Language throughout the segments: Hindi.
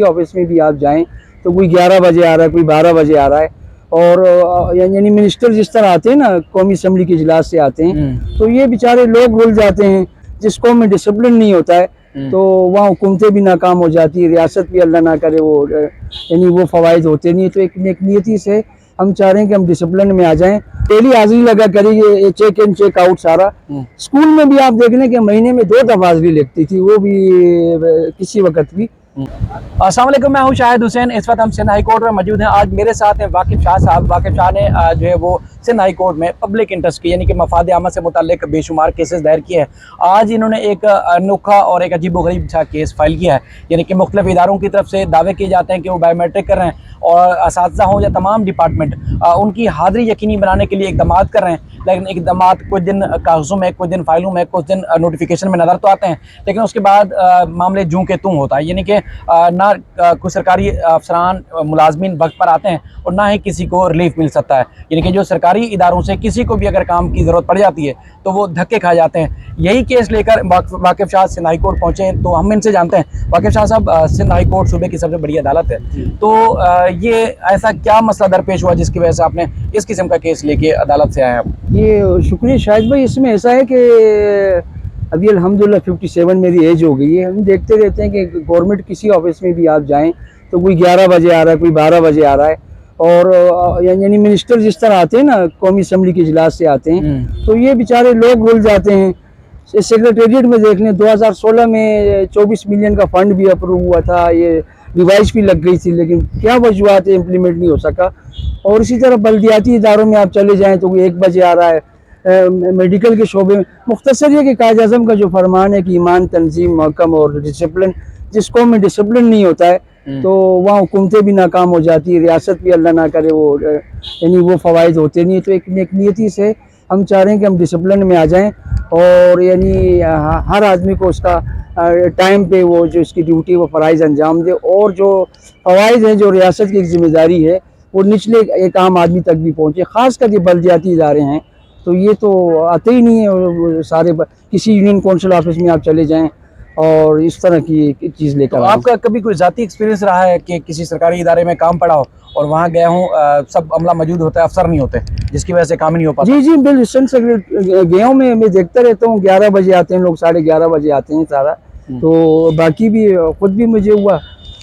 ऑफिस में भी आप जाएं तो कोई 11 बजे आ रहा है, कोई 12 बजे आ रहा है। और यानी मिनिस्टर जिस तरह आते हैं ना, कौमी असम्बली के इजलास से आते हैं, तो ये बेचारे लोग भूल जाते हैं। जिस कौम में डिसिप्लिन नहीं होता है तो वहाँ हुकूमतें भी नाकाम हो जाती है, रियासत भी अल्लाह ना करे वो यानी वो फ़वाइद होते नहीं। तो एक नियति से हम चाह रहे हैं कि हम डिसिप्लिन में आ जाएं। डेली हाजिरी लगा करेंगे, चेक इन चेक आउट सारा। स्कूल में भी आप देख लें कि महीने में 2 दफ़ा हाजिरी लगती थी, वो भी किसी वक्त भी। अस्सलाम वालेकुम, मैं हूं शाहिद हुसैन। इस वक्त हम सिंध हाई कोर्ट में मौजूद हैं। आज मेरे साथ हैं वाकिफ शाह साहब। वाकिफ शाह ने जो है वो सिंध हाई कोर्ट में पब्लिक इंटरेस्ट की यानी कि मफाद आमा से मुताल्लिक बेशुमार केसेस दायर किए हैं। आज इन्होंने एक अनोखा और एक अजीबोगरीब सा केस फाइल किया है, यानी कि मुख्तलिफ इदारों की तरफ से दावे किए जाते हैं कि वो बायोमेट्रिक कर रहे हैं और असातिज़ा हों या तमाम डिपार्टमेंट उनकी हाज़िरी यकीनी बनाने के लिए इक़दाम कर रहे हैं। लेकिन इक़दाम कुछ दिन कागज़ों में, कुछ दिन फाइलों में, कुछ दिन नोटिफिकेशन में नज़र तो आते हैं, लेकिन उसके बाद मामले जूं के तूं होता है। यानी कि ना कुछ सरकारी अफसरान मुलाजमीन वक्त पर आते हैं और ना ही किसी को रिलीफ मिल सकता है। यानी कि जो सरकारी इदारों से किसी को भी अगर काम की ज़रूरत पड़ जाती है तो वो धक्के खा जाते हैं। यही केस लेकर वाकिफ शाह सिंध हाई कोर्ट पहुँचे हैं, तो हम इनसे जानते हैं। वाकिफ शाह साहब, सिंध हाई कोर्ट सूबे की सबसे बड़ी अदालत है, तो ये ऐसा क्या मसला दरपेश हुआ जिसकी वजह से आपने इस किस्म का केस लेके अदालत से आए हैं? ये शुक्रिया शाहिद भाई। इसमें ऐसा है कि अभी अल्हम्दुलिल्लाह 57 मेरी एज हो गई है। हम देखते रहते हैं कि गवर्नमेंट किसी ऑफिस में भी आप जाएं तो कोई 11 बजे आ रहा है, कोई 12 बजे आ रहा है। और यानी मिनिस्टर जिस तरह आते हैं ना, कौमी असम्बली के इजलास से आते हैं, तो ये बेचारे लोग भूल जाते हैं। सेक्रेटेरिएट में देख लें, 2016 में 24 मिलियन का फंड भी अप्रूव हुआ था, ये डिवाइस भी लग गई थी, लेकिन क्या वजूहत इम्प्लीमेंट नहीं हो सका। और इसी तरह बल्दियाती इदारों में आप चले जाएँ तो कोई 1 बजे आ रहा है। मेडिकल के शोबे में मुख्तसर ये कि कायद आज़म का जो फरमान है कि ईमान, तंजीम, महकम और डिसिप्लिन, जिस कौम में डिसिप्लिन नहीं होता है तो वहाँ हुकूमतें भी नाकाम हो जाती है, रियासत भी अल्लाह ना करे वो यानी वो फ़वाइद होते नहीं। तो एक नियति से हम चाह रहे हैं कि हम डिसिप्लिन में आ जाएं और यानी हर आदमी को उसका टाइम पे वो जो इसकी ड्यूटी वो फ़राइज़ अंजाम दे, और जो फ़वाइद हैं, जो रियासत की एक ज़िम्मेदारी है, वो निचले एक आम आदमी तक भी पहुँचे। ख़ास करके बल्दियाती इदारे हैं तो ये तो आते ही नहीं है सारे। किसी यूनियन कौंसिल ऑफिस में आप चले जाएं और इस तरह की चीज़ लेकर। तो आपका कभी कोई ज़ाती एक्सपीरियंस रहा है कि किसी सरकारी इदारे में काम पड़ा हो और वहाँ गया हूँ, सब अमला मौजूद होता है, अफसर नहीं होते, जिसकी वजह से काम ही नहीं हो पाता? जी जी बिल्कुल। गया हूँ, मैं देखता रहता हूँ। 11 बजे आते हैं लोग, 11:30 बजे आते हैं सारा। तो बाकी भी खुद भी मुझे हुआ,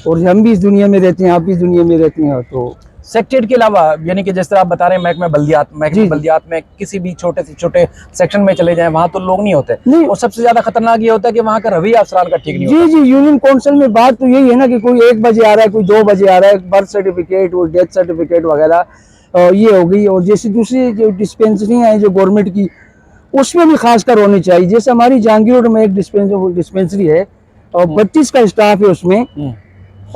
और हम भी इस दुनिया में रहते हैं, आप भी इस दुनिया में रहते हैं। तो सेक्रेटेरिएट के अलावा यानी कि जिस तरह आप बता रहे हैं महकमा बल्दियात में किसी भी छोटे से छोटे सेक्शन में चले जाएं, वहाँ तो लोग नहीं होते। नहीं, और सबसे ज्यादा खतरनाक ये होता है कि वहाँ का रवैया अफसरान का ठीक नहीं होता। जी, यूनियन काउंसिल में बात तो यही है ना कि कोई 1 बजे आ रहा है, कोई 2 बजे आ रहा है। बर्थ सर्टिफिकेट और डेथ सर्टिफिकेट वगैरह ये हो गई। और जैसे दूसरी जो डिस्पेंसरियाँ हैं जो गवर्नमेंट की, उसमें भी खासकर होनी चाहिए। जैसे हमारी जहांगीर रोड में एक डिस्पेंसरी है और 32 का स्टाफ है उसमें।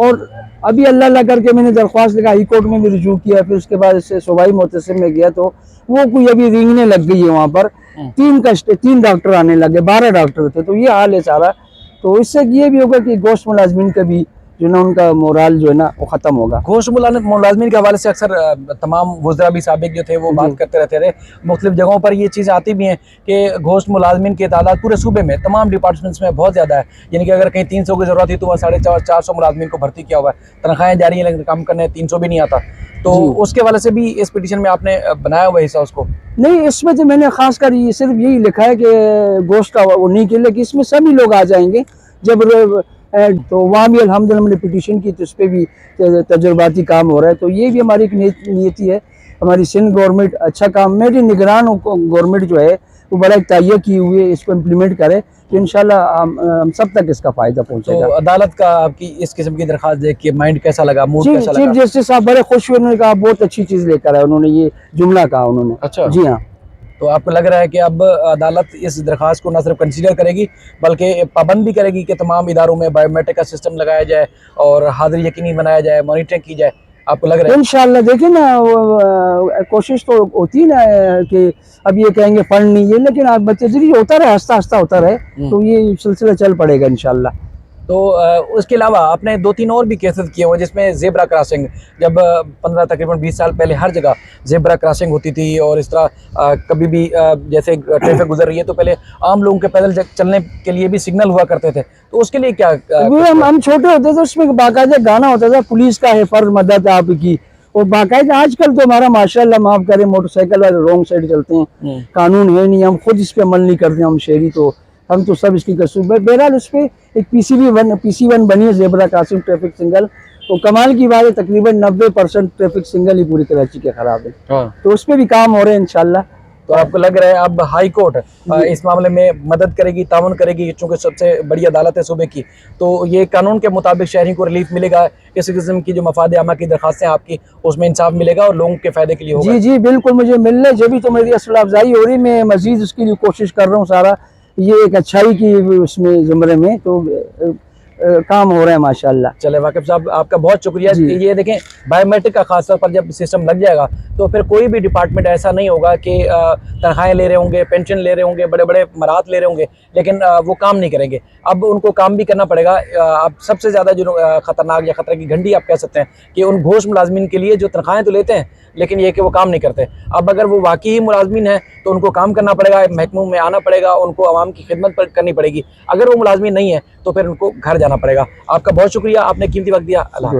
और अभी अल्लाह करके मैंने दरख्वास्त लिखा, हाई कोर्ट में भी रुजू किया, फिर उसके बाद इससे सूबाई मुतसिम में गया तो वो कोई अभी रिंगने लग गई है वहाँ पर। 3 डॉक्टर आने लगे, 12 डॉक्टर थे। तो ये हाल है सारा। तो इससे ये भी होगा कि गोश्त मुलाजमीन का भी जो ना उनका मोराल जो है ना वो ख़त्म होगा। गोश्त मुलाजमीन के हवाले से अक्सर तमाम वज़रा भी साबिक जो थे वो बात करते रहते थे। मुख्तलिफ जगहों पर ये चीज़ आती भी हैं कि गोश्त मुलाजमीन की तादाद पूरे सूबे में तमाम डिपार्टमेंट्स में बहुत ज़्यादा है। यानी कि अगर कहीं 300 की ज़रूरत थी तो वहाँ 450 मुलाजमीन को भर्ती किया हुआ है, तनख्वाहें जारी हैं, लेकिन काम करने 300 भी नहीं आता। तो उसके हवाले से भी इस पिटीशन में आपने बनाया हुआ हिस्सा उसको? नहीं, इसमें तो मैंने खास कर ये सिर्फ यही लिखा है कि गोश्त का वो नहीं किया, लेकिन इसमें सभी लोग आ जाएंगे जब तो वहाँ भी अल्हम्दुलिल्लाह मैंने पिटीशन की, तो उस पर भी तजुर्बाती काम हो रहा है। तो ये भी हमारी एक नीयति है। हमारी सिंध गवर्नमेंट अच्छा काम, मेरी निगरान गवर्नमेंट जो है वो बड़ा तैयार की हुई है, इसको इम्प्लीमेंट करे तो इंशाल्लाह हम सब तक इसका फ़ायदा पहुँचेगा। तो अदालत का आपकी इस किस्म की दरख्वास्त देख के माइंड कैसा लगा, मूड कैसा लगा? चीफ जस्टिस साहब बड़े खुश हुए, उन्होंने कहा बहुत अच्छी चीज़ लेकर आए। उन्होंने ये जुमला कहा उन्होंने। अच्छा जी हाँ। तो आपको लग रहा है कि अब अदालत इस दरख्वास्त को न सिर्फ कंसीडर करेगी बल्कि पाबंद भी करेगी कि तमाम इदारों में बायोमेट्रिक का सिस्टम लगाया जाए और हाजिरी यकीनी बनाया जाए, मॉनिटरिंग की जाए? आपको लग रहा है? इंशाल्लाह देखिए ना, कोशिश तो होती है ना कि अब ये कहेंगे फंड नहीं है, लेकिन आप बच्चे होता रहे, आस्ता आस्ता होता रहे तो ये सिलसिला चल पड़ेगा इंशाल्लाह। तो उसके अलावा आपने 2-3 और भी केसेस किए हुए जिसमें जेब्रा क्रॉसिंग, जब 15 तकरीबन 20 साल पहले हर जगह जेब्रा क्रॉसिंग होती थी और इस तरह कभी भी जैसे ट्रैफिक गुजर रही है तो पहले आम लोगों के पैदल चलने के लिए भी सिग्नल हुआ करते थे, तो उसके लिए क्या वो हम छोटे होते थे उसमें बाकायदा गाना होता था, पुलिस का है फर्ज मदद आपकी, और बाकायदा आजकल तो हमारा माशाल्लाह माफ करें मोटरसाइकिल वाले रॉन्ग साइड चलते हैं, कानून है नहीं, हम खुद इस पे अमल नहीं करते, हम शहरी तो हम तो सब इसकी कसूर है। बहरहाल उस पर एक PC1 बनी है जेब्रा क्रॉसिंग ट्रैफिक सिग्नल, तो कमाल की बात है तकरीबन 90% ट्रैफिक सिग्नल ही पूरी कराची के खराब है, तो उस पर भी काम हो रहे हैं इंशाल्लाह। तो आपको लग रहा है अब हाई कोर्ट इस मामले में मदद करेगी, ताउन करेगी, चूंकि सबसे बड़ी अदालत है सूबे की, तो ये कानून के मुताबिक शहरी को रिलीफ मिलेगा, किसी किस्म की जो मफाद आमा की दरखास्तें आपकी उसमें इंसाफ मिलेगा और लोगों के फायदे के लिए होगा। जी जी बिल्कुल, मुझे मिलने जब भी तो मेरी हौसला अफजाई हो रही, मैं मजीद उसके लिए कोशिश कर रहा हूँ, सारा ये एक अच्छाई की उसमें ज़मरे में तो काम हो रहा है माशाल्लाह। चले वाकिफ साहब, आपका बहुत शुक्रिया। ये देखें, बायोमेट्रिक का खासतौर पर जब सिस्टम लग जाएगा तो फिर कोई भी डिपार्टमेंट ऐसा नहीं होगा कि तनख्वाहें ले रहे होंगे, पेंशन ले रहे होंगे, बड़े बड़े मराहत ले रहे होंगे, लेकिन वो काम नहीं करेंगे। अब उनको काम भी करना पड़ेगा। अब सबसे ज़्यादा जो ख़तरनाक या ख़तरे की घंटी आप कह सकते हैं कि उन घोष मुलाजमीन के लिए जो तनख्वाहें तो लेते हैं लेकिन ये कि वो काम नहीं करते। अब अगर वो वाकई ही मुलाजमीन है तो उनको काम करना पड़ेगा, महकमों में आना पड़ेगा, उनको आवाम की खिदमत करनी पड़ेगी। अगर वो मुलाजमीन नहीं है तो फिर उनको घर जाना पड़ेगा। आपका बहुत शुक्रिया, आपने कीमती वक्त दिया। अल्लाह।